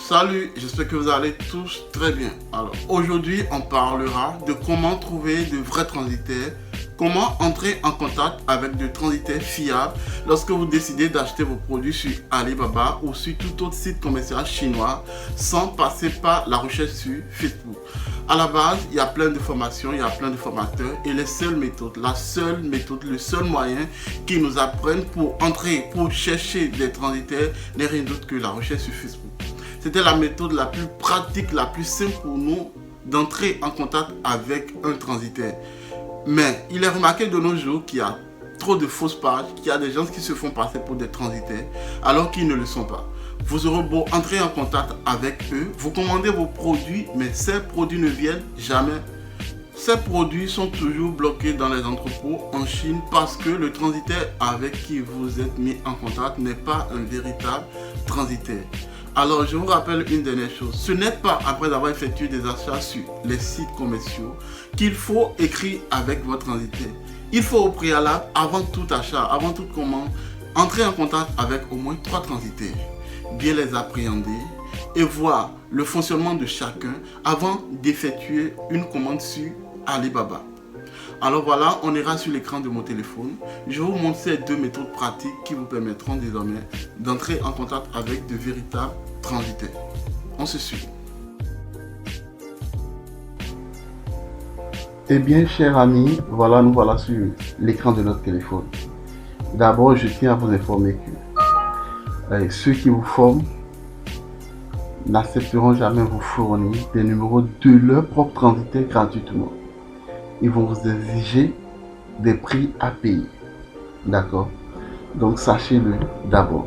Salut, j'espère que vous allez tous très bien. Alors aujourd'hui, on parlera de comment trouver de vrais transitaires, comment entrer en contact avec de transitaires fiables lorsque vous décidez d'acheter vos produits sur Alibaba ou sur tout autre site commercial chinois sans passer par la recherche sur Facebook. À la base, il y a plein de formations, il y a plein de formateurs et les seules méthodes, le seul moyen qu'ils nous apprennent pour entrer, pour chercher des transitaires n'est rien d'autre que la recherche sur Facebook. C'était la méthode la plus pratique, la plus simple pour nous d'entrer en contact avec un transitaire. Mais il est remarqué de nos jours qu'il y a trop de fausses pages, qu'il y a des gens qui se font passer pour des transitaires alors qu'ils ne le sont pas. Vous aurez beau entrer en contact avec eux, vous commandez vos produits, mais ces produits ne viennent jamais. Ces produits sont toujours bloqués dans les entrepôts en Chine parce que le transitaire avec qui vous êtes mis en contact n'est pas un véritable transitaire. Alors, je vous rappelle une dernière chose. Ce n'est pas après avoir effectué des achats sur les sites commerciaux qu'il faut écrire avec votre transitaire. Il faut au préalable, avant tout achat, avant toute commande, entrer en contact avec au moins 3 transitaires. Bien les appréhender et voir le fonctionnement de chacun avant d'effectuer une commande sur Alibaba. Alors voilà, on ira sur l'écran de mon téléphone. Je vous montre ces 2 méthodes pratiques qui vous permettront désormais d'entrer en contact avec de véritables transitaires. On se suit. Eh bien, chers amis, nous voilà sur l'écran de notre téléphone. D'abord, je tiens à vous informer que ceux qui vous forment n'accepteront jamais vous fournir des numéros de leur propre transitaire gratuitement. Ils vont vous exiger des prix à payer. D'accord? Donc sachez-le d'abord.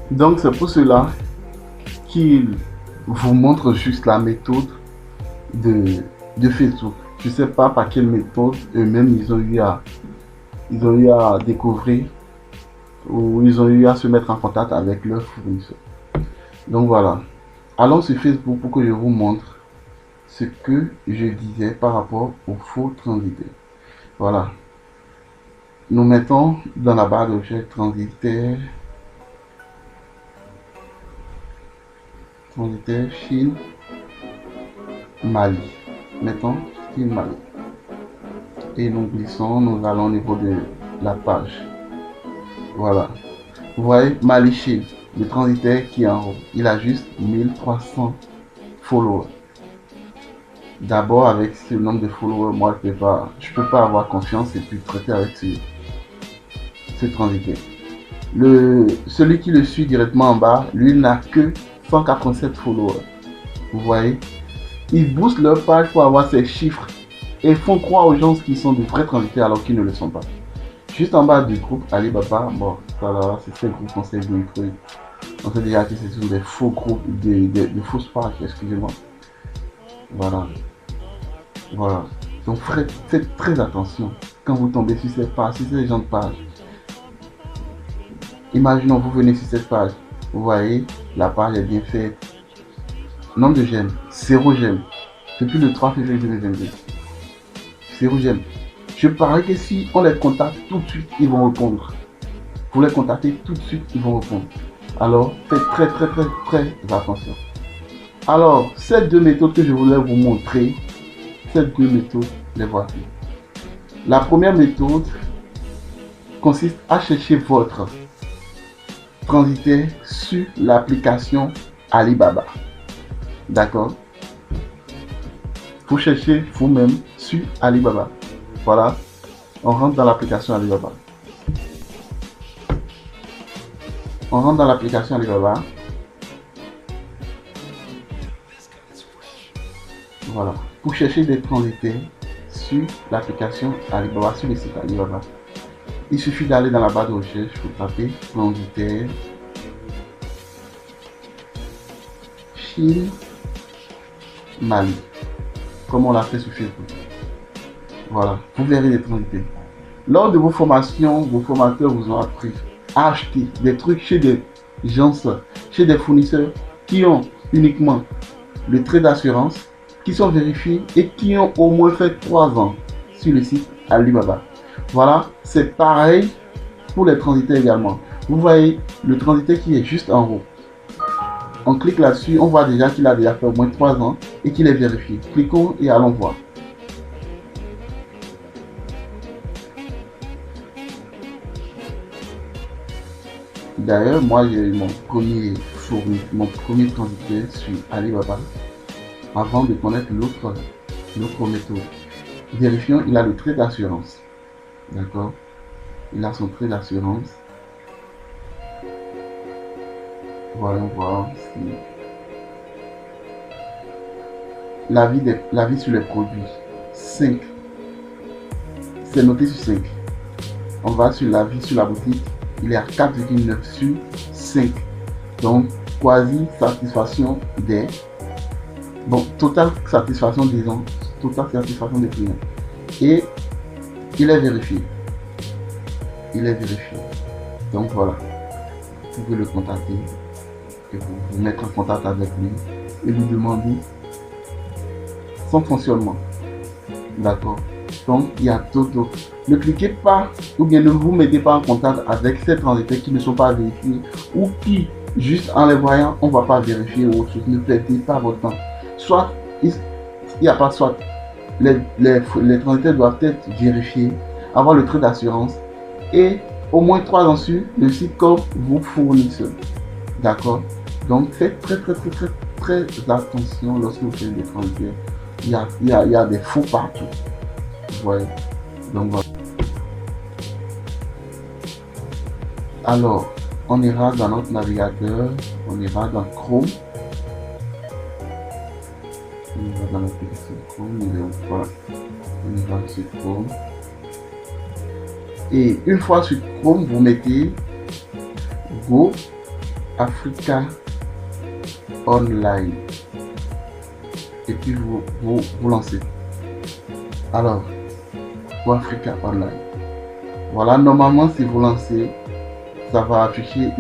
Donc c'est pour cela qu'ils vous montrent juste la méthode de Facebook. Je ne sais pas par quelle méthode eux-mêmes ils ont eu à découvrir ou ils ont eu à se mettre en contact avec leur fournisseur. Donc voilà. Allons sur Facebook pour que je vous montre ce que je disais par rapport aux faux transitaires. Voilà. Nous mettons dans la barre de recherche transitaire Chine, Mali. Mettons Chine, Mali. Et nous glissons, nous allons au niveau de la page. Voilà. Vous voyez, Mali, Chine. Le transitaire qui est en haut, il a juste 1300 followers. D'abord, avec ce nombre de followers, moi je peux pas avoir confiance et puis traiter avec ce transitaire. Celui qui le suit directement en bas, lui n'a que 187 followers. Vous voyez, ils boostent leur page pour avoir ces chiffres et font croire aux gens qu'ils sont de vrais transitaires alors qu'ils ne le sont pas. Juste en bas du groupe Alibaba, bon, voilà, c'est ce groupe conseil de trucs. On sait déjà que ce sont des faux groupes, de fausses pages, excusez-moi. Voilà. Donc faites très attention quand vous tombez sur cette page, sur ces gens de page. Imaginons vous venez sur cette page, vous voyez, la page est bien faite. Nombre de j'aime, 0 j'aime. Depuis le 3 février 2022. 0 j'aime. Je parie que si on les contacte tout de suite, ils vont répondre. Vous les contactez tout de suite, ils vont répondre. Alors, faites très attention. Alors, ces 2 méthodes que je voulais vous montrer, ces 2 méthodes, les voici. La première méthode consiste à chercher votre transitaire sur l'application Alibaba. D'accord? Vous cherchez vous-même sur Alibaba. Voilà, on rentre dans l'application Alibaba. Voilà, pour chercher des transitaires sur l'application Alibaba, sur le site Alibaba, il suffit d'aller dans la barre de recherche, vous tapez transitaire Chine, Mali, comme on l'a fait sur Facebook. Voilà, vous verrez les transitaires. Lors de vos formations, vos formateurs vous ont appris à acheter des trucs chez des gens, chez des fournisseurs qui ont uniquement le trait d'assurance, qui sont vérifiés et qui ont au moins fait 3 ans sur le site Alibaba. Voilà, c'est pareil pour les transitaires également. Vous voyez le transitaire qui est juste en haut. On clique là-dessus, on voit déjà qu'il a déjà fait au moins 3 ans et qu'il est vérifié. Cliquons et allons voir. D'ailleurs, moi j'ai eu mon premier transitaire sur Alibaba avant de connaître l'autre méthode. Vérifions, il a le trait d'assurance. D'accord? Il a son trait d'assurance. Voyons voir si l'avis sur les produits 5, c'est noté sur 5. On va sur l'avis sur la boutique, il est à 4,9 sur 5. Donc quasi satisfaction des totale satisfaction des gens, totale satisfaction des clients. Et il est vérifié. Donc voilà, vous pouvez le contacter et vous mettre en contact avec lui et lui demander son fonctionnement. D'accord? Donc il y a d'autres. Ne cliquez pas ou bien ne vous mettez pas en contact avec ces transitaires qui ne sont pas vérifiés ou qui, juste en les voyant, on ne va pas vérifier ou autre chose. Ne perdez pas votre temps. Soit, il n'y a pas soit. Les transitaires doivent être vérifiés, avoir le trait d'assurance et au moins 3 ans sur le site comme vous fournisseur. D'accord? Donc faites très attention lorsque vous faites des transitaires. Il y a des faux partout. Vous voyez? Donc voilà. Alors, on ira dans notre navigateur, on ira dans Chrome. On ira dans l'application Chrome, on ira sur Chrome. Et une fois sur Chrome, vous mettez Go Africa Online. Et puis vous lancez. Alors, Go Africa Online. Voilà, normalement, si vous lancez, ça va afficher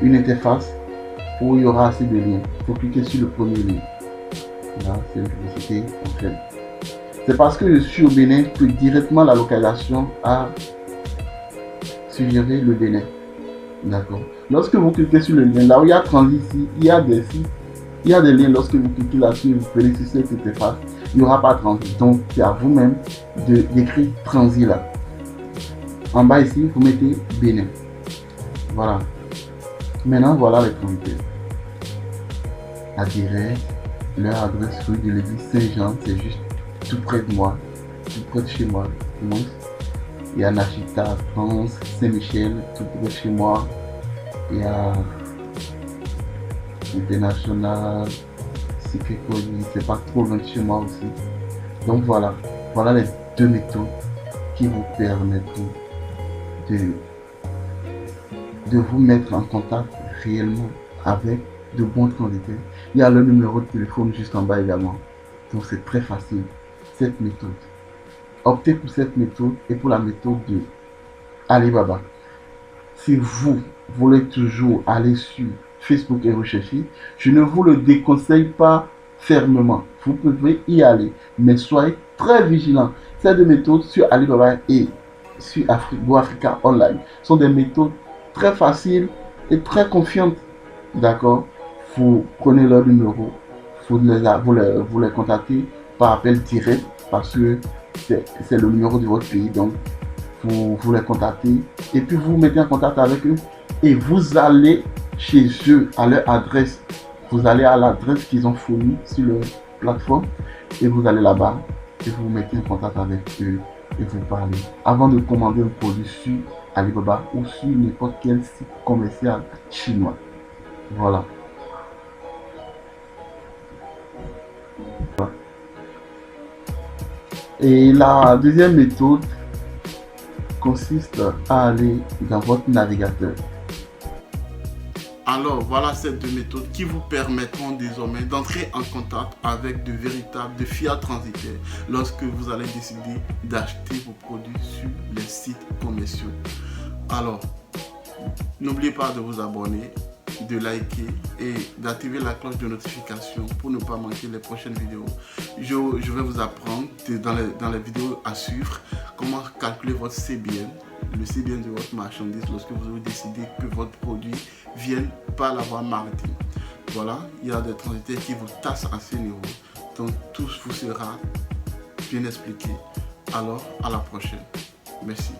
une interface où il y aura assez de liens. Il faut cliquer sur le premier lien. Là, c'est une publicité en fait. C'est parce que je suis au Bénin que directement la localisation a suggéré le Bénin. D'accord. Lorsque vous cliquez sur le lien, là où il y a transit ici, il y a des sites, il y a des liens. Lorsque vous cliquez là-dessus, vous venez sur cette interface, il n'y aura pas transit. Donc, c'est à vous-même d'écrire transit là. En bas ici, vous mettez Bénin. Voilà. Maintenant, voilà les transitaires. Adresse, leur adresse rue de l'église Saint-Jean, c'est juste tout près de moi, tout près de chez moi. Il y a Nachita, France, Saint-Michel, tout près de chez moi. Il y a International, Sikekoli, c'est pas trop loin de chez moi aussi. Donc voilà les deux méthodes qui vous permettront de vous mettre en contact réellement avec de bons transitaires. Il y a le numéro de téléphone juste en bas également. Donc c'est très facile, cette méthode. Optez pour cette méthode et pour la méthode de Alibaba. Si vous voulez toujours aller sur Facebook et rechercher, je ne vous le déconseille pas fermement. Vous pouvez y aller, mais soyez très vigilants. Ces deux méthodes sur Alibaba et sur Go Africa Online sont des méthodes très faciles et très confiantes. D'accord? Vous prenez leur numéro, vous les contactez par appel direct parce que c'est le numéro de votre pays. Donc, vous les contactez et puis vous vous mettez en contact avec eux et vous allez chez eux à leur adresse. Vous allez à l'adresse qu'ils ont fournie sur leur plateforme et vous allez là-bas et vous vous mettez en contact avec eux et vous parlez avant de commander un produit sur Alibaba ou sur n'importe quel site commercial chinois. Voilà. Et la deuxième méthode consiste à aller dans votre navigateur. Alors voilà ces deux méthodes qui vous permettront désormais d'entrer en contact avec de fiers transitaires lorsque vous allez décider d'acheter vos produits sur les sites commerciaux. Alors, n'oubliez pas de vous abonner, de liker et d'activer la cloche de notification pour ne pas manquer les prochaines vidéos. Je vais vous apprendre dans les vidéos à suivre comment calculer votre CBN, le CBN de votre marchandise lorsque vous avez décidé que votre produit vienne par la voie maritime. Voilà, il y a des transitaires qui vous tassent à ce niveau. Donc tout vous sera bien expliqué. Alors à la prochaine. Merci.